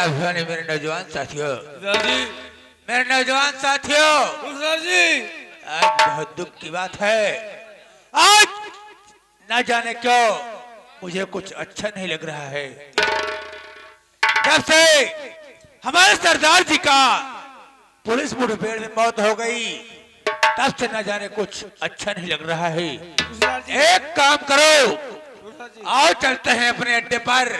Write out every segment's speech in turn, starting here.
अभिमानी मेरे नौजवान साथियों, जी मेरे नौजवान साथियों, सर जी आज बहुत दुख की बात है। आज न जाने क्यों मुझे कुछ अच्छा नहीं लग रहा है। जब से हमारे सरदार जी का पुलिस मुठभेड़ में मौत हो गई, तब से न जाने कुछ अच्छा नहीं लग रहा है। एक काम करो, आओ चलते हैं अपने अड्डे पर।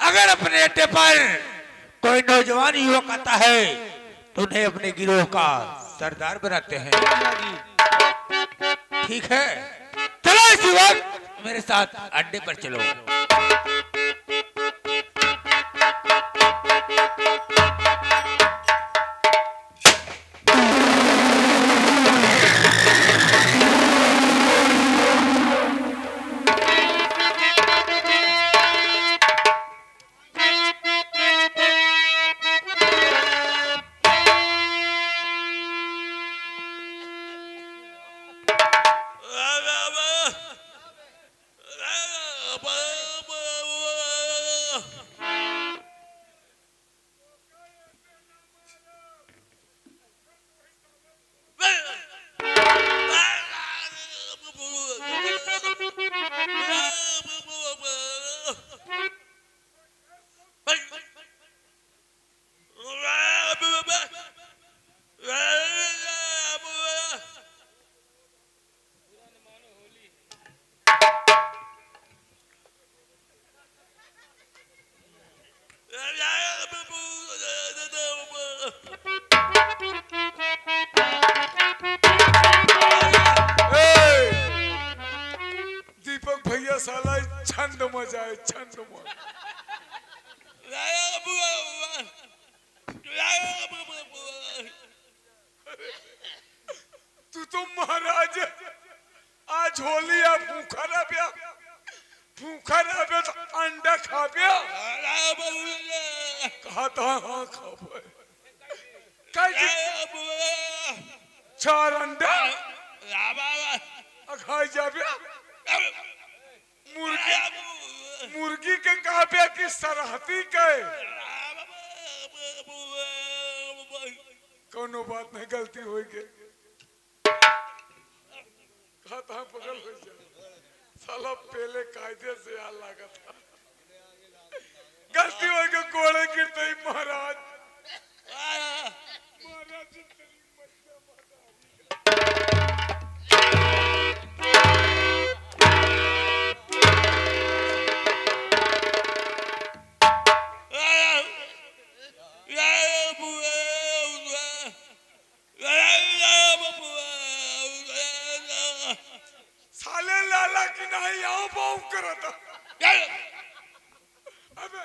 अगर अपने अड्डे पर कोई नौजवान युवक आता है तो उन्हें अपने गिरोह का सरदार बनाते हैं। ठीक है, चलो इस वक्त मेरे साथ अड्डे पर चलो। दीपक भैया साला छंद मजाए छंद तू तो महाराज आज होली आ भूखा ना पिया तो अंडा खा पिया कहा था हाँ खा चार अंडा खाई जा पिया मुर्गी के कहा पिया कि सरहती के कोनो बात नहीं गलती हो गई कहा पगल हो जा साला पहले कायदे से आ लगा था गलती हो गई कोड़े गिरते ही महाराज साले लाला की नहीं यहाँ बाऊ करा था अबे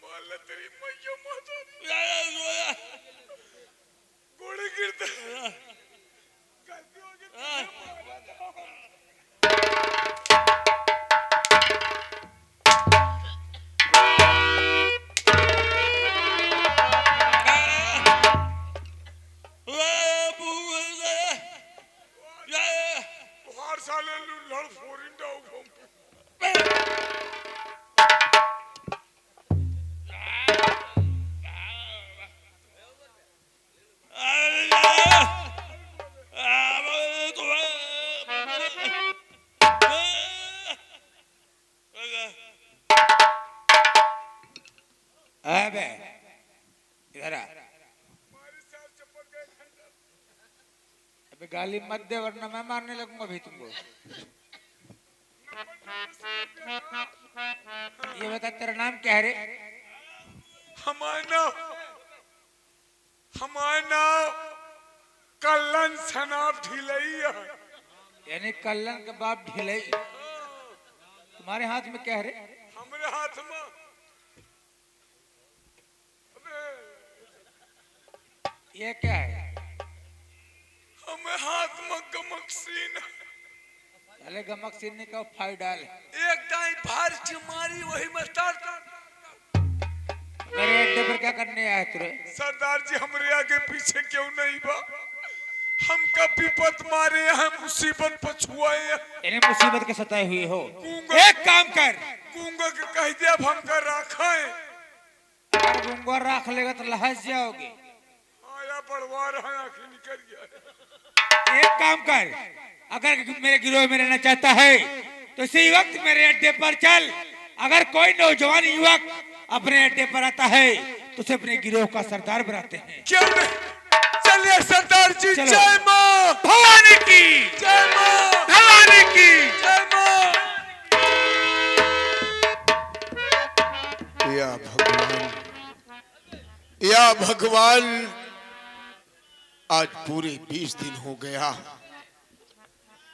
माला तेरी मैया माता गोड़े गिरते गलती हो गई साले लड़ फोरिंडा अबे इधर आ। अबे गाली मत दे वरना मैं मारने लगूंगा भी तुमको। ये बता तेरा नाम क्या है रे? हमारा नाम कल्लन सनाब ढिलैया यानी कल्लन के बाप ढिलई। तुम्हारे हाथ में क्या है रे? हमारे हाथ में ये क्या है? हमें हाथ में गमकसीन पहले गमक सीने का फाई डाल। एक दाई भार मारी वही में मेरे अड्डे पर क्या करने आया तुरे? सरदार जी हमरे आगे पीछे क्यों नहीं बा हम कब विपत मारे हैं, मुसीबत पछुआए हैं। इन्हें मुसीबत के सताए हुए हो। गूंगा- एक काम कर, गूंगा के कह दिया अब हम कर रखा है। अगर गूंगा राख लेगा तो लहस जाओगे। आया बढ़वा रहा है, आखिर निकल गया। एक काम कर, अगर मेरे गिरोह में रहना चाहता है तो इसी वक्त मेरे अड्डे पर चल। अगर कोई नौजवान युवक अपने अड्डे पर आता है तो उसे अपने गिरोह का सरदार बनाते हैं। क्यों नहीं? चलिए सरदार जी। चलो। जय मां भवानी की जय मां भवानी की जय मां। या भगवान, या भगवान, आज पूरे 20 दिन हो गया,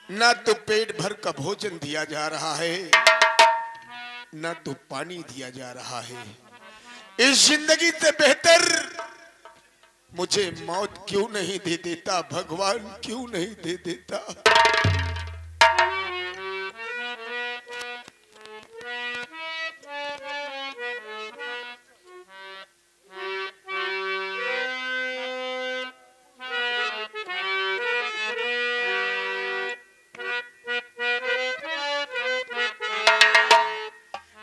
ना तो पेट भर का भोजन दिया जा रहा है, ना तो पानी दिया जा रहा है। इस जिंदगी से बेहतर मुझे मौत क्यों नहीं दे देता भगवान, क्यों नहीं दे देता।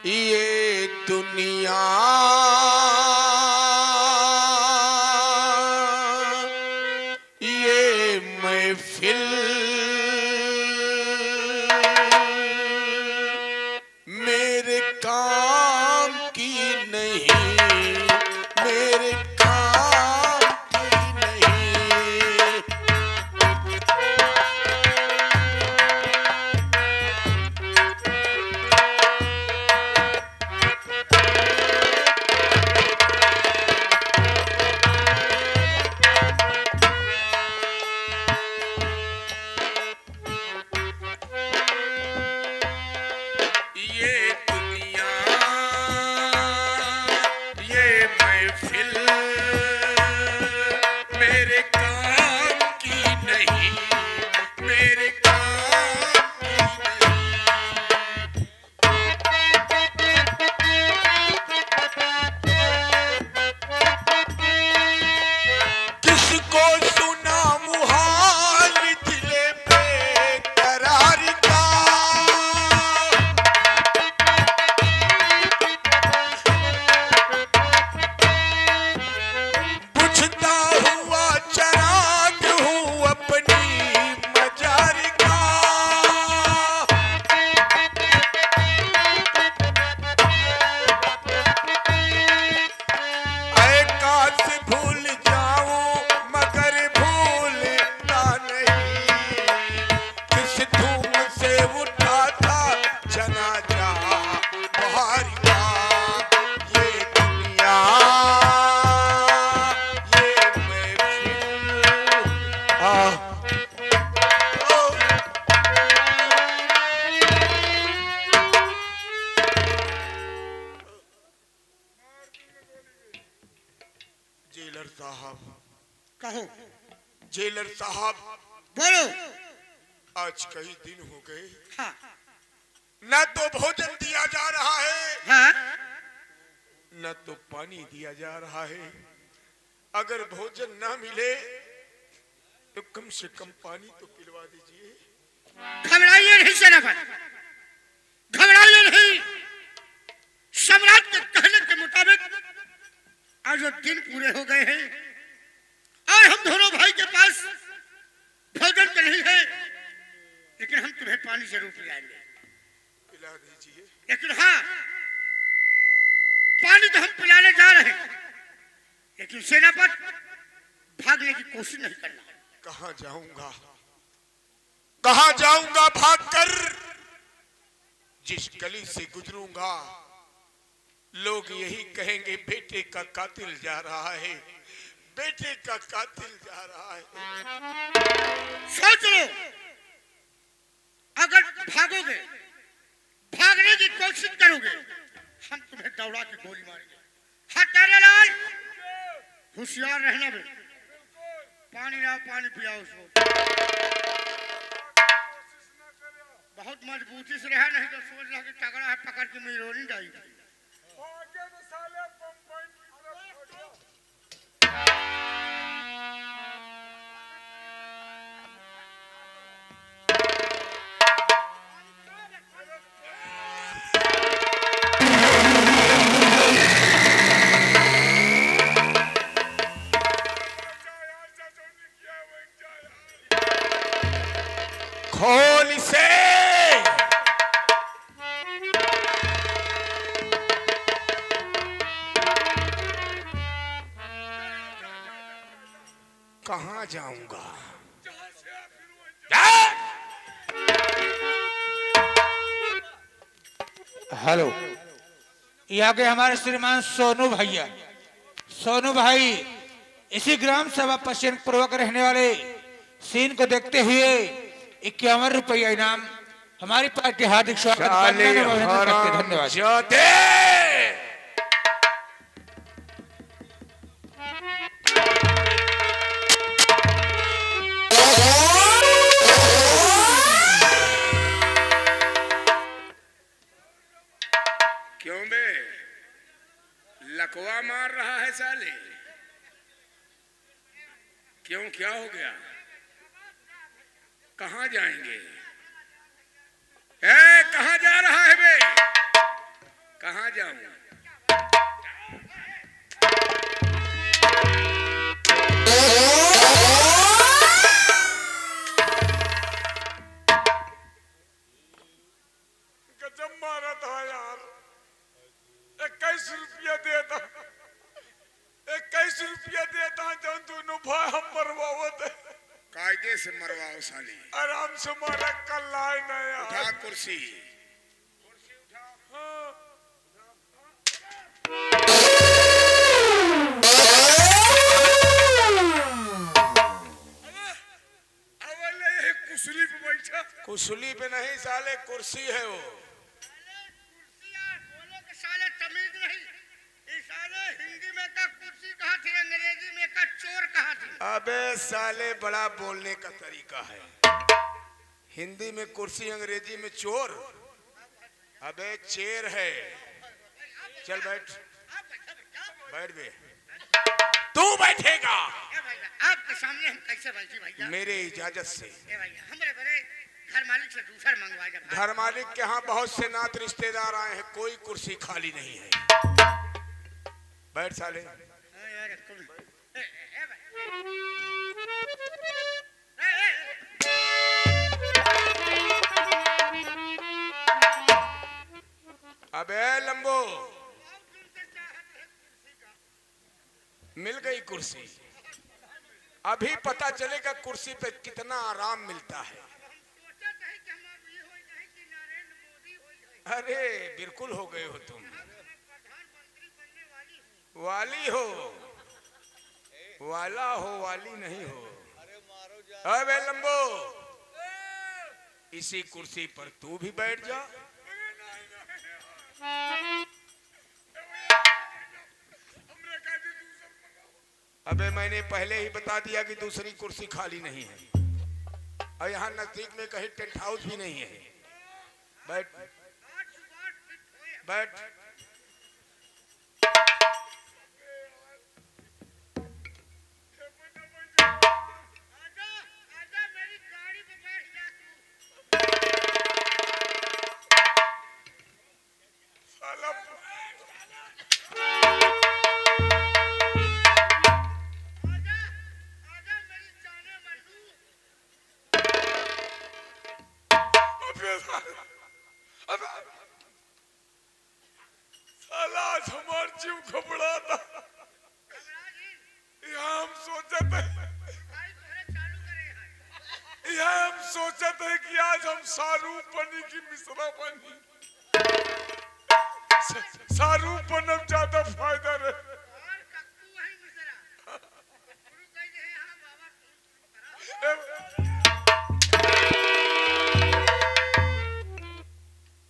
ये दुनिया ये महफिल मेरे काम की नहीं, मेरे काम की नहीं। ये दुनिया ये महफिल मेरे काम की नहीं, मेरे काम की नहीं। किसको सुना मुहाल दिले पे करार का, बुझता हुआ चराग हूँ अपनी मजार का। ऐ काश भूल जाऊं मगर भूलता नहीं, किस धूम से उठा था जनाजा बहार का। ये दुनिया ये महफिल ओ, जेलर साहब, कहो, जेलर साहब, बोलो। आज कई दिन हो गए, हाँ न तो भोजन दिया जा रहा है, हाँ, न तो पानी दिया जा रहा है। अगर भोजन ना मिले तो कम से कम पानी तो पिलवा दीजिए। घबराइए नहीं सेनापति, घबराइए नहीं। सम्राट के कहने के मुताबिक आज वो दिन पूरे हो गए हैं और हम दोनों भाई के पास भोजन तो नहीं है, लेकिन हम तुम्हें पानी जरूर पिलाएंगे। पिला दीजिए। लेकिन हाँ, पानी तो हम पिलाने जा रहे हैं, लेकिन सेनापति भागने की कोशिश नहीं करना। कहाँ जाऊंगा, कहाँ जाऊंगा भागकर? जिस गली से गुजरूंगा लोग यही कहेंगे बेटे का कातिल जा रहा है, बेटे का कातिल जा रहा है। सोच लो, अगर भागोगे, भागने की कोशिश करोगे, हम तुम्हें दौड़ा के गोली मारेंगे। हाँ तारे लाल, होशियार रहना बे। पानी लाओ, पानी पियाओ उसको। बहुत मजबूती से रहा, नहीं तो सोच रहा कि तगड़ा है, पकड़ के मिरोनी डाली। आगे तो साले पंपाइन की तरफ हो गया। कहाँ जाऊंगा? जहाँ से आप फिर वहीं जा। हेलो, यहाँ के हमारे श्रीमान सोनू भैया, सोनू भाई इसी ग्राम सभा पश्चिम पूर्वक रहने वाले सीन को देखते हुए 51 रुपया इनाम हमारी पार्टी हार्दिक स्वागत साले करते हैं। हराम धन्यवाद। जाते। क्यों बे लकवा मार रहा है साले? क्यों, क्या हो गया? कहाँ जाएंगे? कहाँ जा रहा है बे? कहाँ जाऊं? गजब मारा था यार। 21 रुपया देता, 21 रुपया देता जब दोनों भाई हम मरवावत है। कायदे से मरवाओ साली। आराम से मारा कल लाए ना यार। उठा कुर्सी। हाँ। अवले कुर्सी पे बैठा। कुशली पे नहीं साले, कुर्सी है वो। बोलो कि साले तमीज नहीं। इस साले हिंदी में का कुर्सी कहा थी, अंग्रेजी में का चोर कहा थी। अबे साले बड़ा बोलने का तरीका है। हिंदी में कुर्सी, अंग्रेजी में चोर। अबे चेर है। चल बैठ, बैठ बे। तू बैठेगा आपके सामने हम कैसे बैठी भैया? मेरे इजाजत से। भैया हमरे बड़े घर मालिक से दूसर मंगवा जब घर मालिक के यहाँ बहुत से नात रिश्तेदार आए हैं, कोई कुर्सी खाली नहीं है। बैठ साले। अबे लंबो, मिल गई कुर्सी। अभी पता चलेगा कुर्सी पे कितना आराम मिलता है। अरे बिल्कुल हो गए हो तुम। वाली हो, वाला हो, वाली नहीं हो। अबे लंबो, इसी कुर्सी पर तू भी बैठ जा। अबे मैंने पहले ही बता दिया कि दूसरी कुर्सी खाली नहीं है, और यहाँ नजदीक में कहीं टेंट हाउस भी नहीं है। बैठ बैठ। साला आज हमार जीव घबरा था। यहाँ हम सोचत है कि आज हम शाहरुख बनी की मिश्रा बनी। शाहरुख बनम ज्यादा फायदा रहे।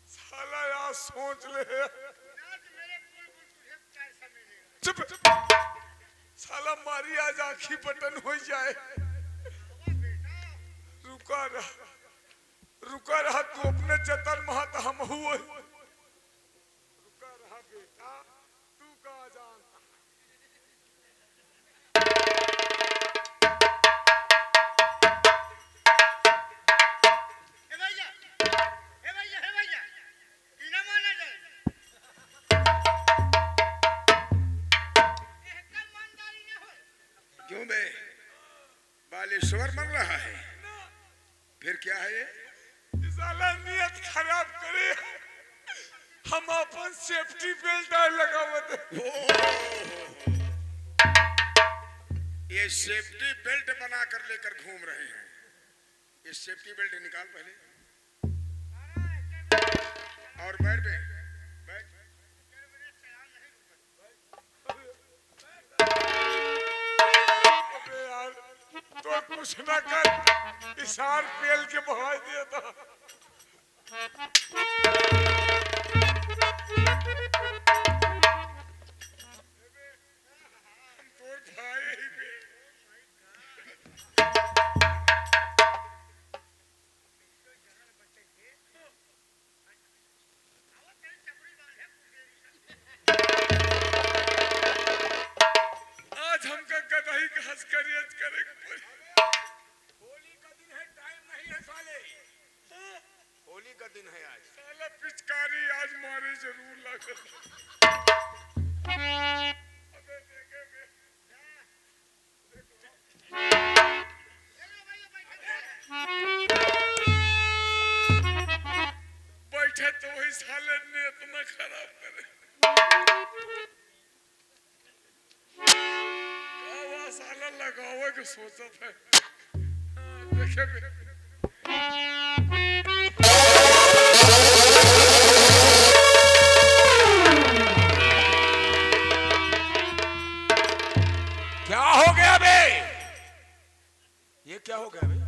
साला यार सोच ले। चुप। साला मारी आज आखी बटन हो जाए। रुका रहा तू अपने जतन महत हम हुए। रुका रहा बेटा, तू कहाँ जानता। क्यों बे बालेश्वर मर रहा है? फिर क्या है ये? साला नियत खराब करे। हम अपन सेफ्टी बेल्ट लगावत है। ये ये सेफ्टी बेल्ट बनाकर लेकर घूम रहे हैं। ये सेफ्टी बेल्ट निकाल पहले और बैठ बे बैठ। अबे यार तो कुछ ना कर, इशार पेल के बहा दिया था। तोर भाई ही बे। आज हमका गदाई घास करियत करे के पड़ी। होली का दिन है, टाइम नहीं है साले। होली का दिन है आज। साला पिचकारी आज मारे जरूर लगल। अबे देखे बे। बैठे तो वही साले ने इतना खराब करे। कावा साला लगावे के सोचत है। देखे बे। क्या हो गया बे? ये क्या हो गया बे?